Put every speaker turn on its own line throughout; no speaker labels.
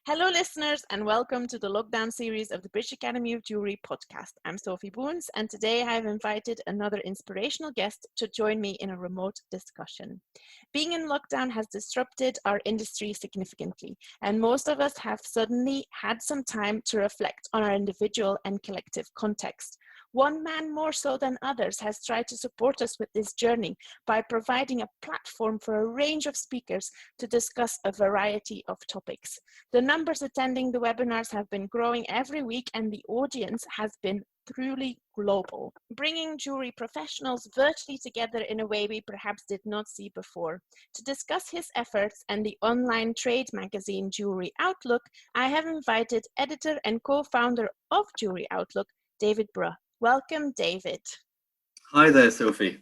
Hello, listeners, and welcome to the lockdown series of the British Academy of Jewellery podcast. I'm Sophie Boons, and today I have invited another inspirational guest to join me in a remote discussion. Being in lockdown has disrupted our industry significantly, and most of us have suddenly had some time to reflect on our individual and collective context. One man more so than others has tried to support us with this journey by providing a platform for a range of speakers to discuss a variety of topics. The numbers attending the webinars have been growing every week, and the audience has been truly global, bringing jewelry professionals virtually together in a way we perhaps did not see before. To discuss his efforts and the online trade magazine Jewellery Outlook, I have invited editor and co-founder of Jewellery Outlook, David Brough. Welcome, David.
Hi there, Sophie.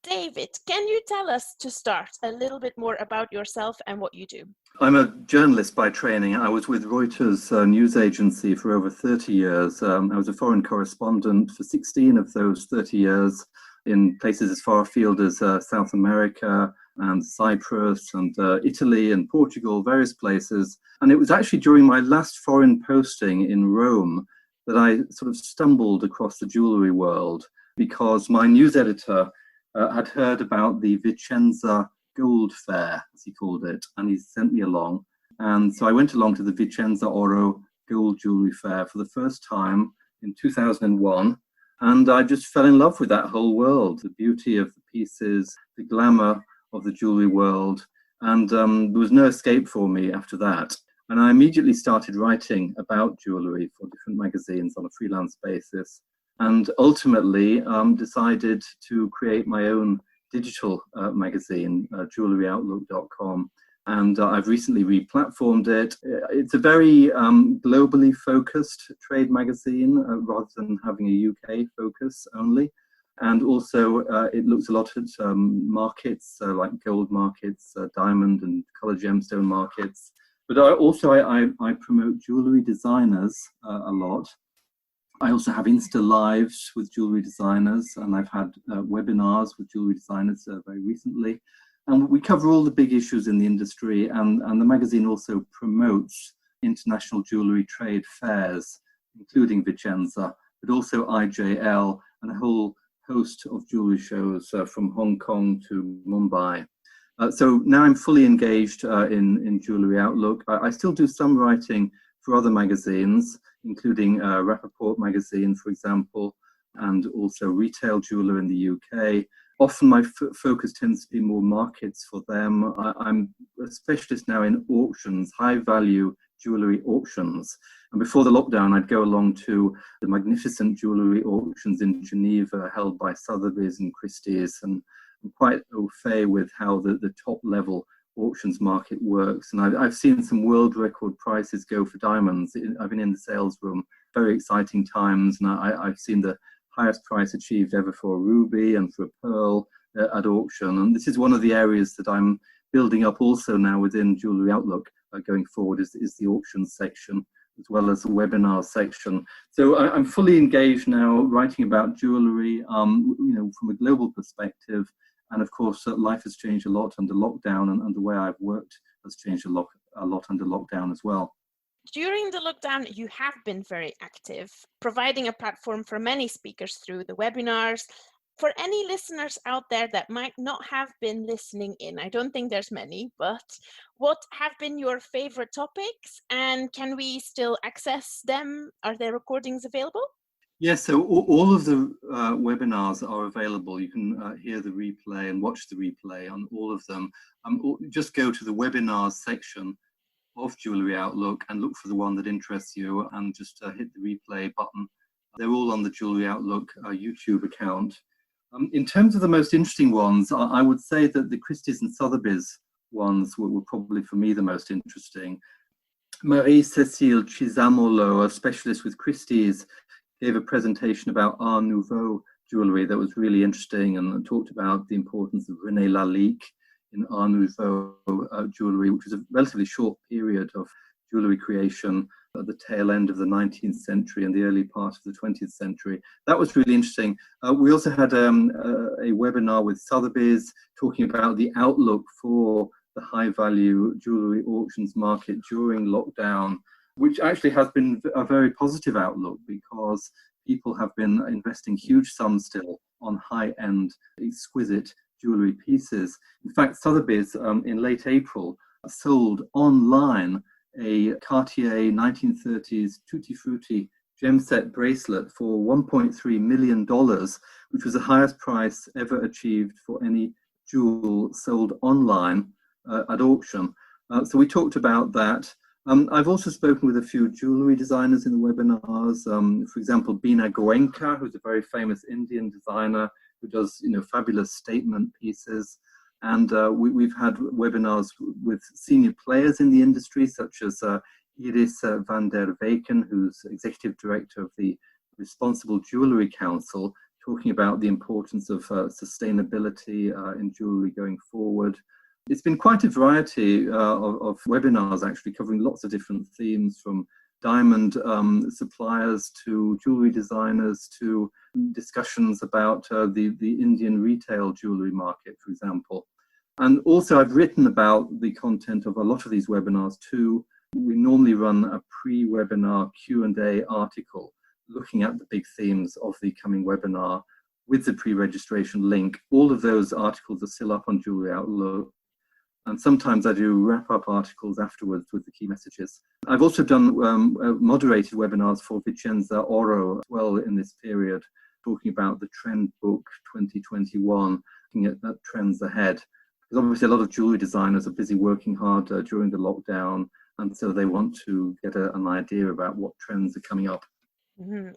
David, can you tell us to start a little bit more about yourself and what you do?
I'm a journalist by training. I was with Reuters news agency for over 30 years. I was a foreign correspondent for 16 of those 30 years in places as far afield as South America and Cyprus and Italy and Portugal, various places. And it was actually during my last foreign posting in Rome that I sort of stumbled across the jewellery world because my news editor had heard about the Vicenza Gold Fair, as he called it, and he sent me along. And so I went along to the Vicenza Oro Gold Jewellery Fair for the first time in 2001, and I just fell in love with that whole world, the beauty of the pieces, the glamour of the jewellery world, and there was no escape for me after that. And I immediately started writing about jewellery for different magazines on a freelance basis, and ultimately decided to create my own digital magazine, jewelleryoutlook.com. And I've recently re-platformed it. It's a very globally focused trade magazine rather than having a UK focus only. And also it looks a lot at markets like gold markets, diamond and colour gemstone markets. But I promote jewellery designers a lot. I also have Insta Lives with jewellery designers, and I've had webinars with jewellery designers very recently. And we cover all the big issues in the industry, and the magazine also promotes international jewellery trade fairs, including Vicenza, but also IJL and a whole host of jewellery shows from Hong Kong to Mumbai. So now I'm fully engaged in Jewellery Outlook. I still do some writing for other magazines, including Rappaport magazine, for example, and also Retail Jeweller in the UK. Often my focus tends to be more markets for them. I'm a specialist now in auctions, high-value jewellery auctions. And before the lockdown, I'd go along to the magnificent jewellery auctions in Geneva held by Sotheby's and Christie's, and I'm quite au fait with how the top-level auctions market works. And I've seen some world record prices go for diamonds. I've been in the sales room, very exciting times, and I've seen the highest price achieved ever for a ruby and for a pearl at auction. And this is one of the areas that I'm building up also now within Jewellery Outlook going forward is the auctions section, as well as the webinar section. So I'm fully engaged now writing about jewellery, from a global perspective. And of course, life has changed a lot under lockdown, and the way I've worked has changed a lot under lockdown as well.
During the lockdown, you have been very active, providing a platform for many speakers through the webinars. For any listeners out there that might not have been listening in, I don't think there's many, but what have been your favorite topics, and can we still access them? Are there recordings available?
Yes, so all of the webinars are available. You can hear the replay and watch the replay on all of them. Just go to the webinars section of Jewellery Outlook and look for the one that interests you, and just hit the replay button. They're all on the Jewellery Outlook YouTube account. In terms of the most interesting ones, I would say that the Christie's and Sotheby's ones were probably for me the most interesting. Marie-Cécile Chisamolo, a specialist with Christie's, gave a presentation about Art Nouveau jewellery that was really interesting, and talked about the importance of René Lalique in Art Nouveau jewellery, which was a relatively short period of jewellery creation at the tail end of the 19th century and the early part of the 20th century. That was really interesting. We also had a webinar with Sotheby's talking about the outlook for the high-value jewellery auctions market during lockdown, which actually has been a very positive outlook because people have been investing huge sums still on high-end, exquisite jewellery pieces. In fact, Sotheby's in late April sold online a Cartier 1930s Tutti Frutti gem set bracelet for $1.3 million, which was the highest price ever achieved for any jewel sold online at auction. So we talked about that. I've also spoken with a few jewellery designers in the webinars. For example, Bina Goenka, who's a very famous Indian designer who does, fabulous statement pieces. And we've had webinars with senior players in the industry, such as Iris van der Weken, who's executive director of the Responsible Jewellery Council, talking about the importance of sustainability in jewellery going forward. It's been quite a variety of webinars, actually, covering lots of different themes, from diamond suppliers to jewellery designers to discussions about the Indian retail jewellery market, for example. And also I've written about the content of a lot of these webinars too. We normally run a pre-webinar Q&A article looking at the big themes of the coming webinar with the pre-registration link. All of those articles are still up on Jewellery Outlook. And sometimes I do wrap-up articles afterwards with the key messages. I've also done moderated webinars for Vicenza Oro as well in this period, talking about the Trend Book 2021, looking at trends ahead. Because obviously a lot of jewellery designers are busy working hard during the lockdown, and so they want to get an idea about what trends are coming up.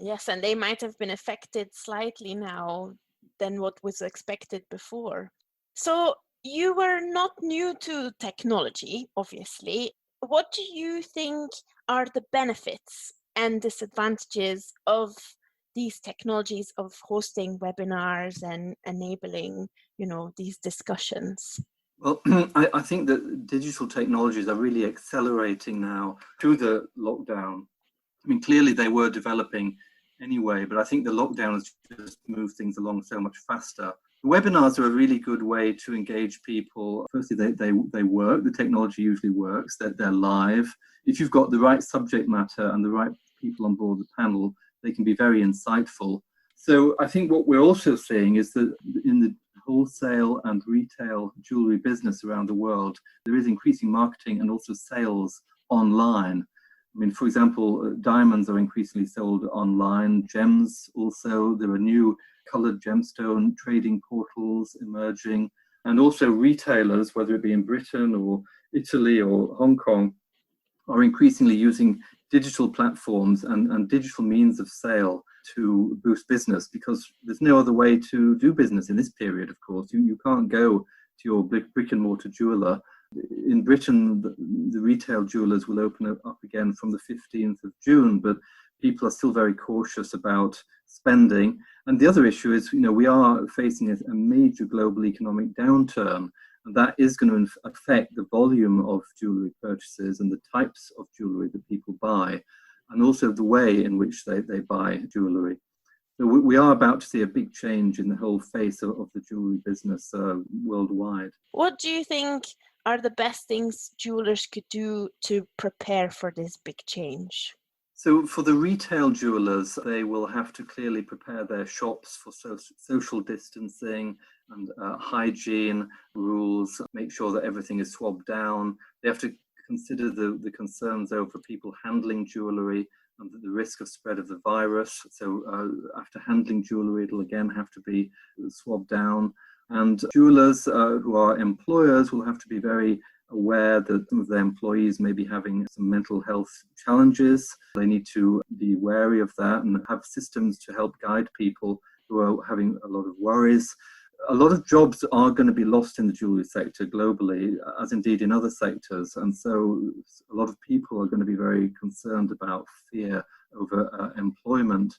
Yes, and they might have been affected slightly now than what was expected before. So you were not new to technology, obviously. What do you think are the benefits and disadvantages of these technologies of hosting webinars and enabling, these discussions?
Well, I think that digital technologies are really accelerating now through the lockdown. I mean, clearly they were developing anyway, but I think the lockdown has just moved things along so much faster. The webinars are a really good way to engage people. Firstly, they work. The technology usually works. They're live. If you've got the right subject matter and the right people on board the panel, they can be very insightful. So I think what we're also seeing is that in the wholesale and retail jewelry business around the world, there is increasing marketing and also sales online. I mean, for example, diamonds are increasingly sold online, gems also. There are new coloured gemstone trading portals emerging, and also retailers, whether it be in Britain or Italy or Hong Kong, are increasingly using digital platforms and digital means of sale to boost business, because there's no other way to do business in this period, of course. You can't go to your brick and mortar jeweler. In Britain, the retail jewelers will open up again from the 15th of June, but people are still very cautious about spending. And the other issue is, we are facing a major global economic downturn, and that is going to affect the volume of jewellery purchases and the types of jewellery that people buy, and also the way in which they buy jewellery. So we are about to see a big change in the whole face of the jewellery business worldwide.
What do you think are the best things jewelers could do to prepare for this big change?
So for the retail jewelers, they will have to clearly prepare their shops for social distancing and hygiene rules, make sure that everything is swabbed down. They have to consider the concerns over people handling jewellery and the risk of spread of the virus. So after handling jewellery, it'll again have to be swabbed down. And jewelers who are employers will have to be very aware that some of their employees may be having some mental health challenges. They need to be wary of that and have systems to help guide people who are having a lot of worries. A lot of jobs are going to be lost in the jewellery sector globally, as indeed in other sectors. And so a lot of people are going to be very concerned about fear over employment.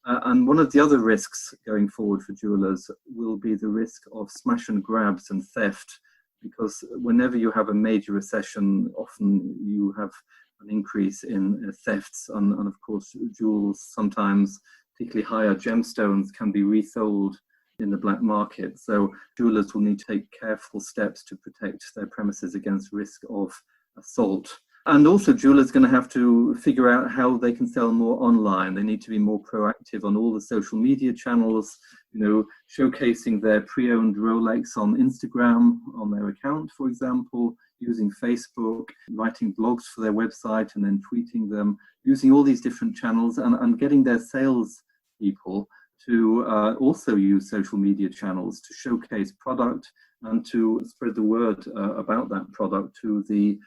And one of the other risks going forward for jewelers will be the risk of smash and grabs and theft, because whenever you have a major recession, often you have an increase in thefts. And of course, jewels sometimes, particularly higher gemstones, can be resold in the black market. So jewellers will need to take careful steps to protect their premises against risk of assault. And also jewellers are going to have to figure out how they can sell more online. They need to be more proactive on all the social media channels, showcasing their pre-owned Rolex on Instagram, on their account, for example, using Facebook, writing blogs for their website and then tweeting them, using all these different channels and getting their sales people to also use social media channels to showcase product and to spread the word about that product to the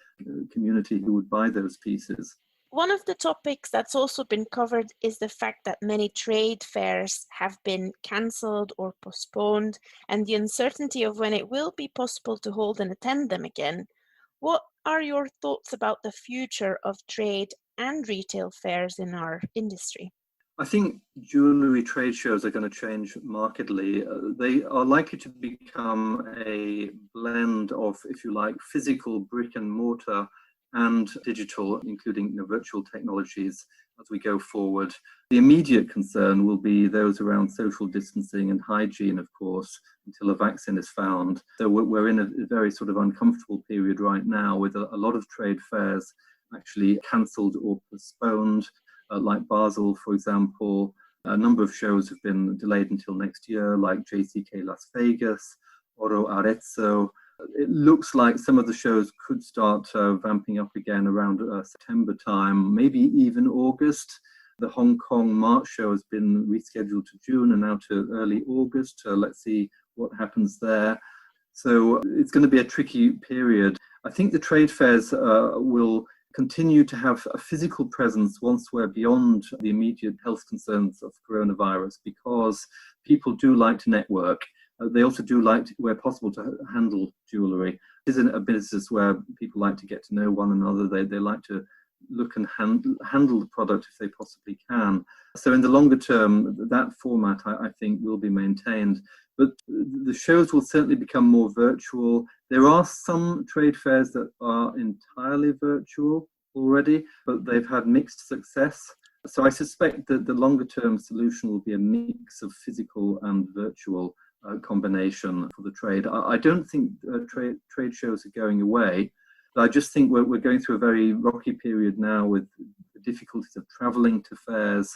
community who would buy those pieces.
One of the topics that's also been covered is the fact that many trade fairs have been cancelled or postponed, and the uncertainty of when it will be possible to hold and attend them again. What are your thoughts about the future of trade and retail fairs in our industry?
I think jewellery trade shows are going to change markedly. They are likely to become a blend of, if you like, physical brick and mortar and digital, including virtual technologies as we go forward. The immediate concern will be those around social distancing and hygiene, of course, until a vaccine is found. So we're in a very sort of uncomfortable period right now with a lot of trade fairs actually cancelled or postponed. Like Basel, for example, a number of shows have been delayed until next year, like JCK Las Vegas, Oro Arezzo. It looks like some of the shows could start vamping up again around September time, maybe even August. The Hong Kong March show has been rescheduled to June and now to early August. Let's see what happens there. So it's going to be a tricky period. I think the trade fairs will continue to have a physical presence once we're beyond the immediate health concerns of coronavirus, because people do like to network. They also do like, where possible, to handle jewellery. It isn't a business where people like to get to know one another. They like to look and handle the product if they possibly can. So in the longer term, that format, I think, will be maintained. But the shows will certainly become more virtual. There are some trade fairs that are entirely virtual already, but they've had mixed success. So I suspect that the longer term solution will be a mix of physical and virtual combination for the trade. I don't think trade shows are going away. I just think we're going through a very rocky period now with the difficulties of travelling to fairs.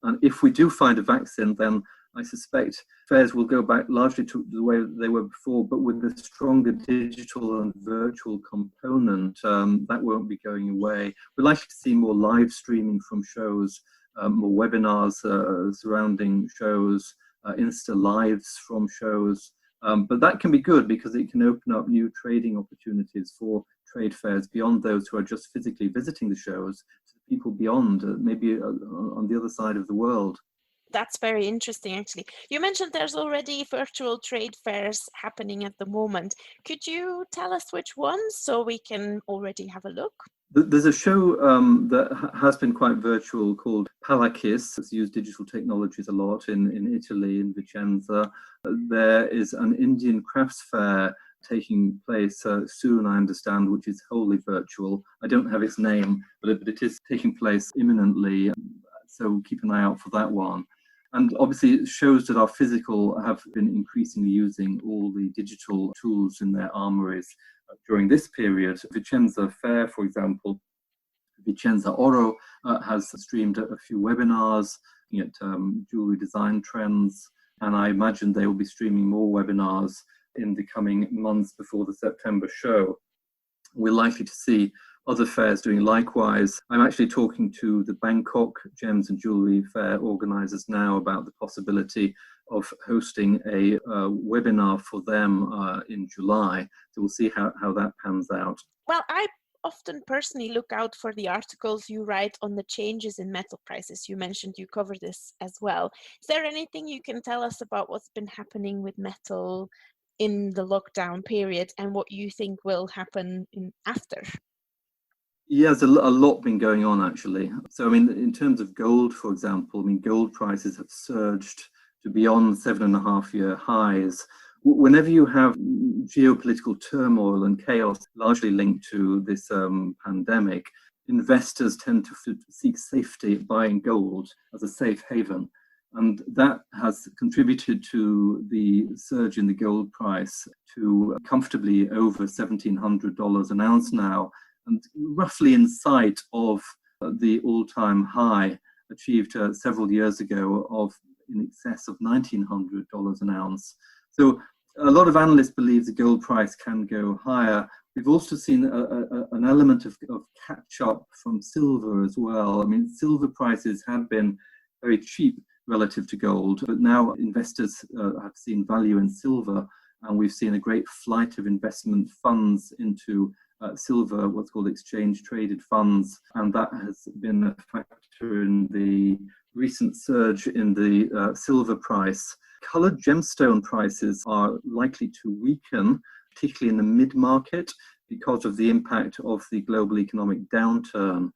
And if we do find a vaccine, then I suspect fairs will go back largely to the way they were before, but with a stronger digital and virtual component. That won't be going away. We're likely to see more live streaming from shows, more webinars surrounding shows, Insta lives from shows. But that can be good because it can open up new trading opportunities for trade fairs beyond those who are just physically visiting the shows, to the people beyond, maybe on the other side of the world.
That's very interesting, actually. You mentioned there's already virtual trade fairs happening at the moment. Could you tell us which ones so we can already have a look?
There's a show that has been quite virtual called Palakis. It's used digital technologies a lot in Italy, in Vicenza. There is an Indian crafts fair taking place soon, I understand, which is wholly virtual. I don't have its name, but it is taking place imminently. So keep an eye out for that one. And obviously shows that are physical have been increasingly using all the digital tools in their armories during this period. Vicenza Fair, for example, Vicenza Oro has streamed a few webinars looking at jewellery design trends, and I imagine they will be streaming more webinars in the coming months before the September show. We're likely to see other fairs doing likewise. I'm actually talking to the Bangkok Gems and Jewellery Fair organisers now about the possibility of hosting a webinar for them in July. So we'll see how that pans out.
Well, I often personally look out for the articles you write on the changes in metal prices. You mentioned you cover this as well. Is there anything you can tell us about what's been happening with metal in the lockdown period and what you think will happen after?
Yeah, there's a lot been going on, actually. So, I mean, in terms of gold, for example, I mean, gold prices have surged to beyond 7.5-year highs. Whenever you have geopolitical turmoil and chaos, largely linked to this pandemic, investors tend to seek safety buying gold as a safe haven. And that has contributed to the surge in the gold price to comfortably over $1,700 an ounce now, and roughly in sight of the all-time high achieved several years ago of in excess of $1,900 an ounce. So a lot of analysts believe the gold price can go higher. We've also seen an element of catch-up from silver as well. I mean, silver prices have been very cheap relative to gold, but now investors have seen value in silver, and we've seen a great flight of investment funds into silver, what's called exchange-traded funds, and that has been a factor in the recent surge in the silver price. Coloured gemstone prices are likely to weaken, particularly in the mid-market, because of the impact of the global economic downturn.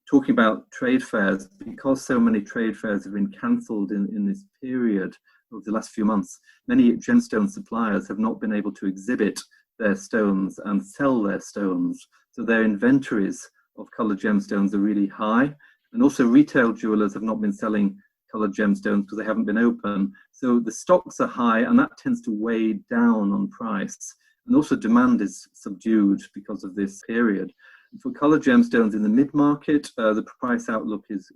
Talking about trade fairs, because so many trade fairs have been cancelled in this period over the last few months, many gemstone suppliers have not been able to exhibit their stones and sell their stones. So their inventories of coloured gemstones are really high. And also retail jewellers have not been selling coloured gemstones because they haven't been open. So the stocks are high, and that tends to weigh down on price. And also demand is subdued because of this period. For coloured gemstones in the mid-market, the price outlook is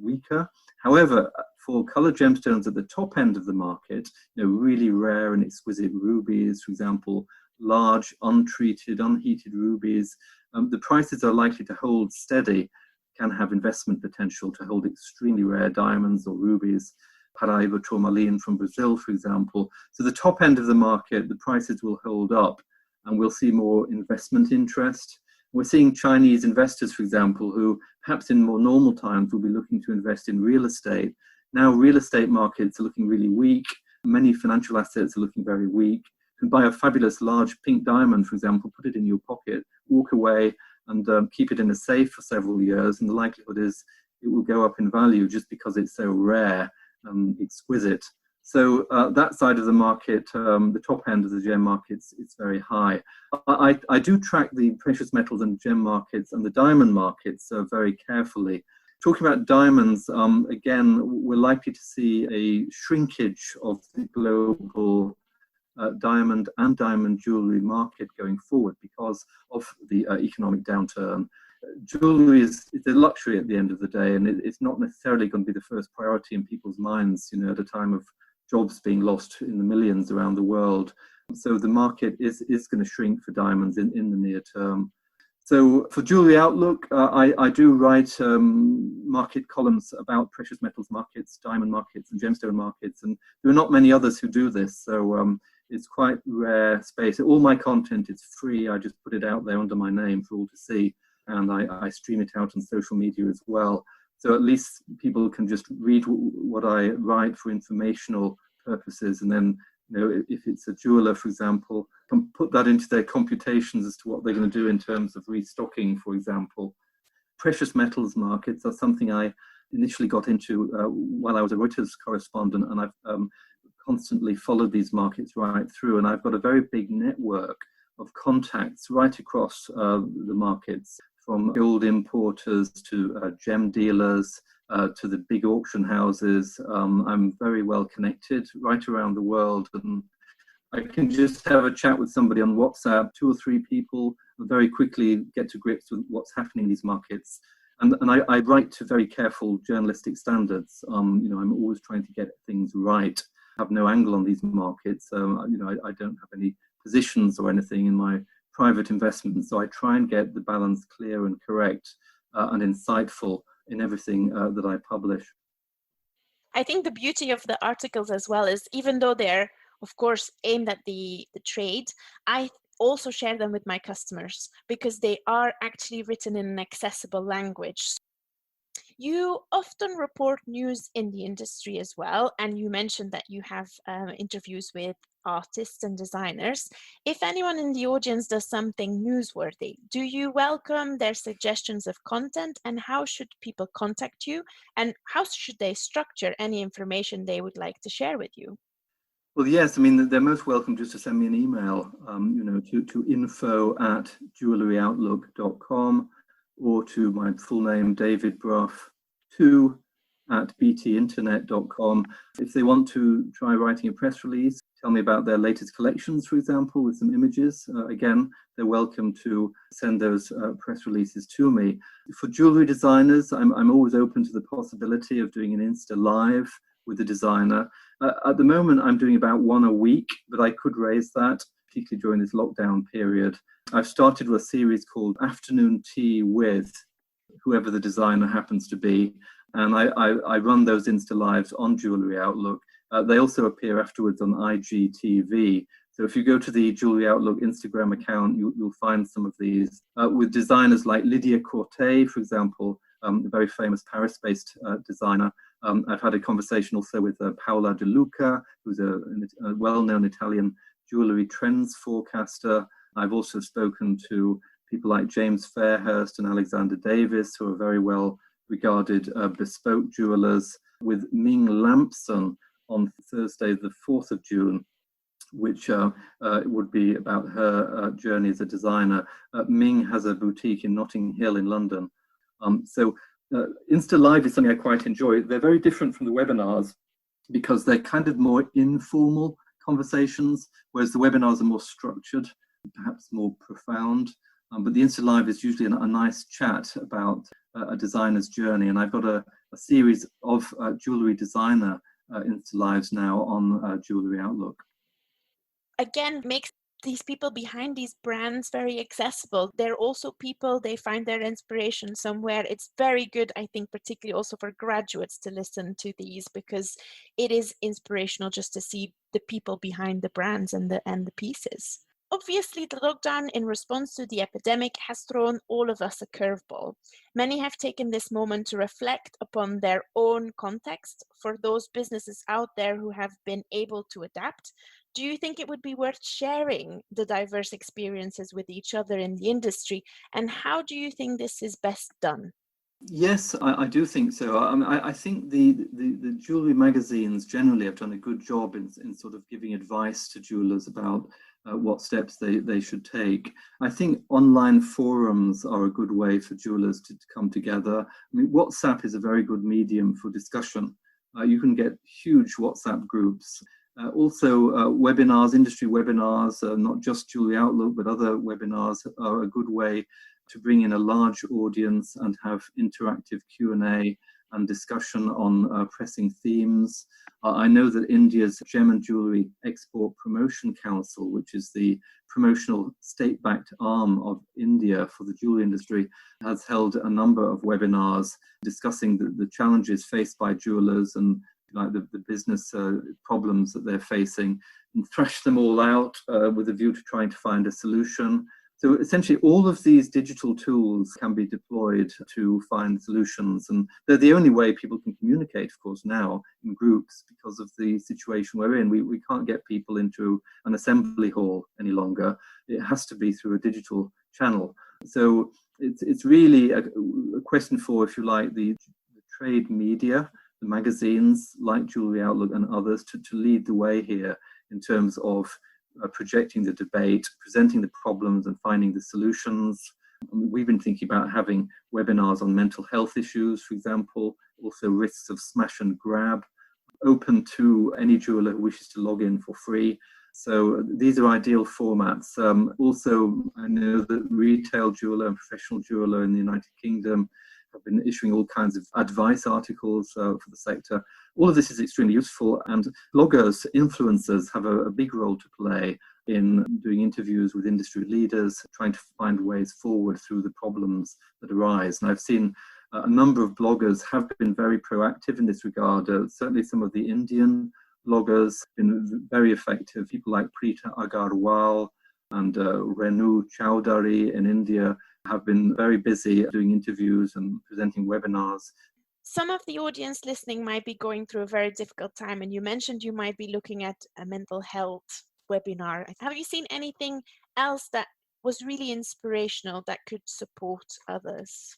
weaker. However, for coloured gemstones at the top end of the market, really rare and exquisite rubies, for example, large, untreated, unheated rubies, the prices are likely to hold steady, can have investment potential to hold extremely rare diamonds or rubies, Paraíba tourmaline from Brazil, for example. So the top end of the market, the prices will hold up, and we'll see more investment interest. We're seeing Chinese investors, for example, who perhaps in more normal times will be looking to invest in real estate. Now real estate markets are looking really weak. Many financial assets are looking very weak. You can buy a fabulous large pink diamond, for example, put it in your pocket, walk away and keep it in a safe for several years. And the likelihood is it will go up in value just because it's so rare and exquisite. So that side of the market, the top end of the gem markets, it's very high. I do track the precious metals and gem markets and the diamond markets very carefully. Talking about diamonds, again, we're likely to see a shrinkage of the global diamond and diamond jewellery market going forward because of the economic downturn. Jewellery is a luxury at the end of the day, and it's not necessarily going to be the first priority in people's minds, at a time of jobs being lost in the millions around the world. So the market is going to shrink for diamonds in the near term. So for Jewellery Outlook, I do write market columns about precious metals markets, diamond markets and gemstone markets, and there are not many others who do this. So it's quite rare space. All my content is free. I just put it out there under my name for all to see, and I stream it out on social media as well. So at least people can just read what I write for informational purposes, and then if it's a jeweler, for example, can put that into their computations as to what they're going to do in terms of restocking, for example. Precious metals markets are something I initially got into while I was a Reuters correspondent, and I've constantly followed these markets right through, and I've got a very big network of contacts right across the markets, from gold importers to gem dealers to the big auction houses. I'm very well connected right around the world, and I can just have a chat with somebody on WhatsApp, 2 or 3 people, and very quickly get to grips with what's happening in these markets. And I write to very careful journalistic standards. I'm always trying to get things right. I have no angle on these markets. I don't have any positions or anything in my private investments. So I try and get the balance clear and correct and insightful in everything that I publish.
I think the beauty of the articles as well is, even though they're, of course, aimed at the trade, I also share them with my customers because they are actually written in an accessible language. You often report news in the industry as well, and you mentioned that you have interviews with artists and designers. If anyone in the audience does something newsworthy, do you welcome their suggestions of content, and how should people contact you, and how should they structure any information they would like to share with you?
Well, yes, I mean, they're most welcome just to send me an email, to info@jewelleryoutlook.com, or to my full name, David Brough 2 at btinternet.com. If they want to try writing a press release, tell me about their latest collections, for example, with some images, again, they're welcome to send those press releases to me. For jewellery designers, I'm always open to the possibility of doing an Insta Live with the designer. At the moment, I'm doing about one a week, but I could raise that, particularly during this lockdown period. I've started a series called Afternoon Tea with whoever the designer happens to be, and I run those Insta Lives on Jewellery Outlook. They also appear afterwards on IGTV. So if you go to the Jewellery Outlook Instagram account, you'll find some of these with designers like Lydia Corte, for example, a very famous Paris-based designer. I've had a conversation also with Paola De Luca, who's a well-known Italian jewellery trends forecaster. I've also spoken to people like James Fairhurst and Alexander Davis, who are very well regarded bespoke jewellers, with Ming Lampson on Thursday, the 4th of June, which would be about her journey as a designer. Ming has a boutique in Notting Hill in London. Insta Live is something I quite enjoy. They're very different from the webinars because they're kind of more informal conversations, whereas the webinars are more structured, perhaps more profound. But the Insta Live is usually a nice chat about a designer's journey. And I've got a series of jewellery designer Insta Lives now on Jewellery Outlook.
Again, makes these people behind these brands very accessible. They're also people, they find their inspiration somewhere. It's very good, I think, particularly also for graduates to listen to these, because it is inspirational just to see the people behind the brands and the pieces. Obviously, the lockdown in response to the epidemic has thrown all of us a curveball. Many have taken this moment to reflect upon their own context. For those businesses out there who have been able to adapt, do you think it would be worth sharing the diverse experiences with each other in the industry? And how do you think this is best done?
Yes, I do think so. I think the jewellery magazines generally have done a good job in sort of giving advice to jewellers about what steps they should take. I think online forums are a good way for jewellers to come together. I mean, WhatsApp is a very good medium for discussion. You can get huge WhatsApp groups. Also, webinars, industry webinars, not just Jewellery Outlook, but other webinars are a good way to bring in a large audience and have interactive Q&A and discussion on pressing themes. I know that India's Gem and Jewellery Export Promotion Council, which is the promotional state-backed arm of India for the jewellery industry, has held a number of webinars discussing the challenges faced by jewellers and the business problems that they're facing, and thrash them all out with a view to trying to find a solution. So essentially all of these digital tools can be deployed to find solutions, and they're the only way people can communicate, of course, now in groups because of the situation we're in. We can't get people into an assembly hall any longer. It has to be through a digital channel. So it's really a question for, if you like, the trade media, the magazines like Jewellery Outlook and others to lead the way here in terms of projecting the debate, presenting the problems and finding the solutions. We've been thinking about having webinars on mental health issues, for example, also risks of smash and grab, open to any jeweler who wishes to log in for free. So these are ideal formats. Also, I know that retail jeweler and professional jeweler in the United Kingdom have been issuing all kinds of advice articles for the sector. All of this is extremely useful, and bloggers, influencers have a big role to play in doing interviews with industry leaders, trying to find ways forward through the problems that arise. And I've seen a number of bloggers have been very proactive in this regard. Certainly some of the Indian bloggers have been very effective. People like Preeta Agarwal and Renu Chowdhury in India have been very busy doing interviews and presenting webinars.
Some of the audience listening might be going through a very difficult time, and you mentioned you might be looking at a mental health webinar. Have you seen anything else that was really inspirational that could support others?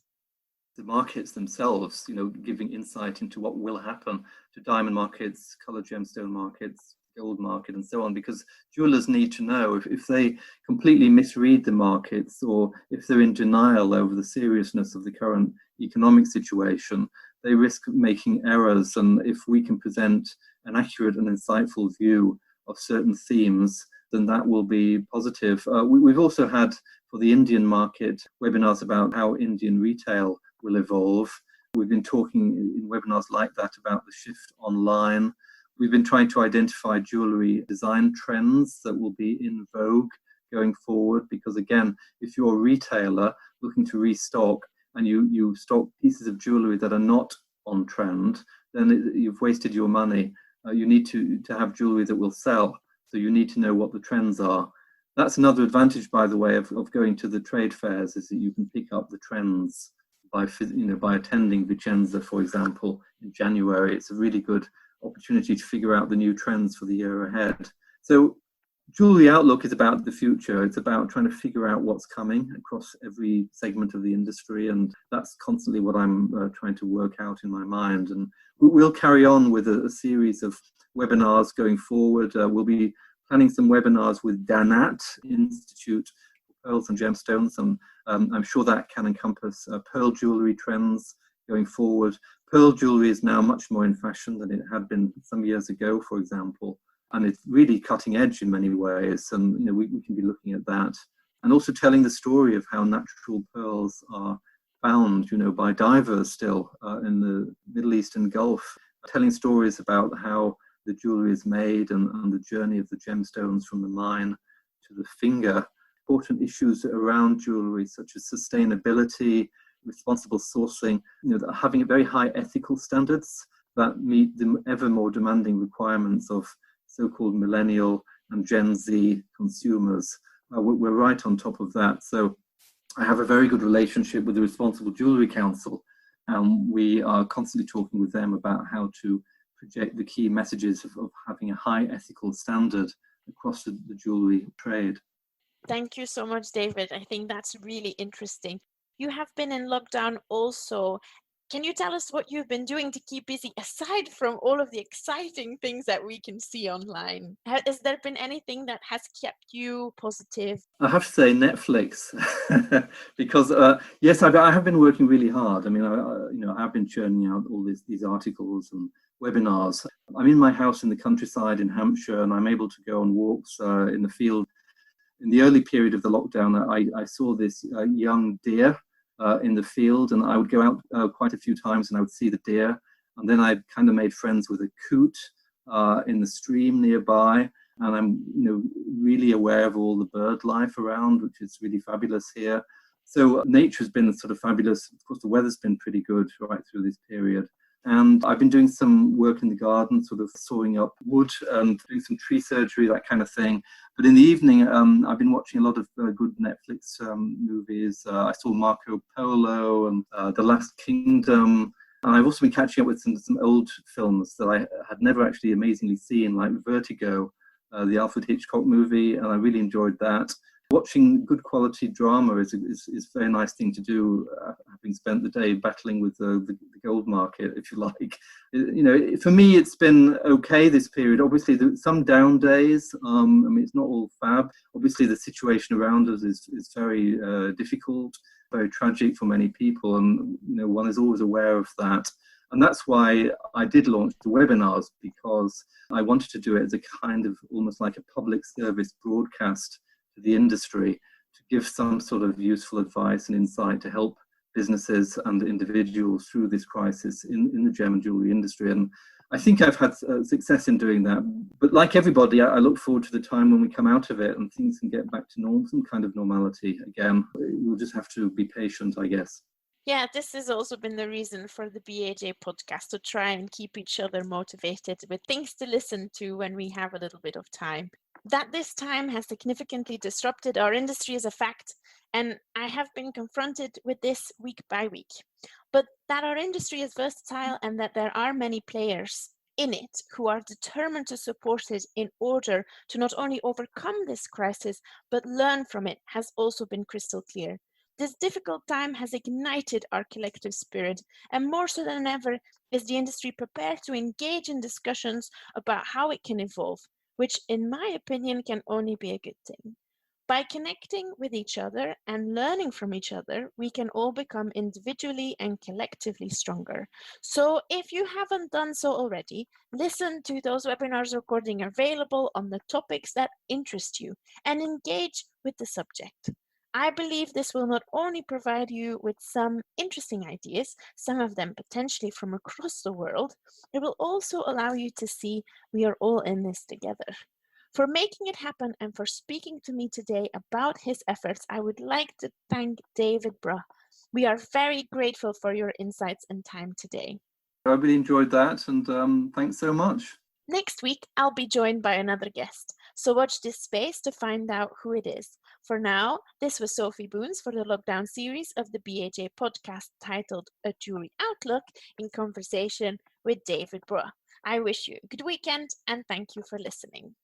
The markets themselves, giving insight into what will happen to diamond markets, colored gemstone markets, gold market and so on, because jewelers need to know if they completely misread the markets or if they're in denial over the seriousness of the current economic situation, they risk making errors. And if we can present an accurate and insightful view of certain themes, then that will be positive. We've also had, for the Indian market, webinars about how Indian retail will evolve. We've been talking in webinars like that about the shift online. We've been trying to identify jewellery design trends that will be in vogue going forward, because again, if you're a retailer looking to restock and you stock pieces of jewellery that are not on trend, then you've wasted your money. You need to have jewellery that will sell, so you need to know what the trends are. That's another advantage, by the way, of going to the trade fairs, is that you can pick up the trends by attending Vicenza, for example, in January. It's a really good opportunity to figure out the new trends for the year ahead. So Jewellery Outlook is about the future. It's about trying to figure out what's coming across every segment of the industry, and that's constantly what I'm trying to work out in my mind. And we'll carry on with a series of webinars going forward. We'll be planning some webinars with Danat Institute for Pearls and Gemstones, and I'm sure that can encompass pearl jewellery trends going forward. Pearl jewellery is now much more in fashion than it had been some years ago, for example, and it's really cutting edge in many ways, and we can be looking at that. And also telling the story of how natural pearls are found, by divers still in the Middle East and Gulf, telling stories about how the jewellery is made and the journey of the gemstones from the mine to the finger. Important issues around jewellery, such as sustainability, responsible sourcing, having very high ethical standards that meet the ever more demanding requirements of so-called millennial and Gen Z consumers. We're right on top of that. So I have a very good relationship with the Responsible Jewellery Council, and we are constantly talking with them about how to project the key messages of having a high ethical standard across the jewellery trade.
Thank you so much, David. I think that's really interesting. You have been in lockdown also. Can you tell us what you've been doing to keep busy, aside from all of the exciting things that we can see online? Has there been anything that has kept you positive?
I have to say Netflix, because yes, I have been working really hard. I mean, I've been churning out all these articles and webinars. I'm in my house in the countryside in Hampshire, and I'm able to go on walks in the field. In the early period of the lockdown, I saw this young deer in the field, and I would go out quite a few times and I would see the deer. And then I kind of made friends with a coot in the stream nearby. And I'm really aware of all the bird life around, which is really fabulous here. So nature's been sort of fabulous. Of course, the weather's been pretty good right through this period. And I've been doing some work in the garden, sort of sawing up wood and doing some tree surgery, that kind of thing. But in the evening, I've been watching a lot of good Netflix movies. I saw Marco Polo and The Last Kingdom. And I've also been catching up with some old films that I had never actually amazingly seen, like Vertigo, the Alfred Hitchcock movie, and I really enjoyed that. Watching good quality drama is a very nice thing to do, having spent the day battling with the gold market, if you like. For me, it's been okay this period. Obviously, some down days. I mean, it's not all fab. Obviously, the situation around us is very difficult, very tragic for many people, and one is always aware of that. And that's why I did launch the webinars, because I wanted to do it as a kind of almost like a public service broadcast to the industry, to give some sort of useful advice and insight to help businesses and individuals through this crisis in the gem and jewellery industry. And I think I've had success in doing that. But like everybody, I look forward to the time when we come out of it and things can get back to normal, some kind of normality again. We'll just have to be patient, I guess.
Yeah, this has also been the reason for the BAJ podcast, to try and keep each other motivated with things to listen to when we have a little bit of time. That this time has significantly disrupted our industry is a fact, and I have been confronted with this week by week. But that our industry is versatile and that there are many players in it who are determined to support it in order to not only overcome this crisis, but learn from it, has also been crystal clear. This difficult time has ignited our collective spirit, and more so than ever is the industry prepared to engage in discussions about how it can evolve, which in my opinion can only be a good thing. By connecting with each other and learning from each other, we can all become individually and collectively stronger. So if you haven't done so already, listen to those webinars recording available on the topics that interest you and engage with the subject. I believe this will not only provide you with some interesting ideas, some of them potentially from across the world, it will also allow you to see we are all in this together. For making it happen and for speaking to me today about his efforts, I would like to thank David Brough. We are very grateful for your insights and time today.
I really enjoyed that, and thanks so much.
Next week, I'll be joined by another guest, so watch this space to find out who it is. For now, this was Sophie Boons for the lockdown series of the BAJ podcast titled A Jewellery Outlook in conversation with David Brough. I wish you a good weekend and thank you for listening.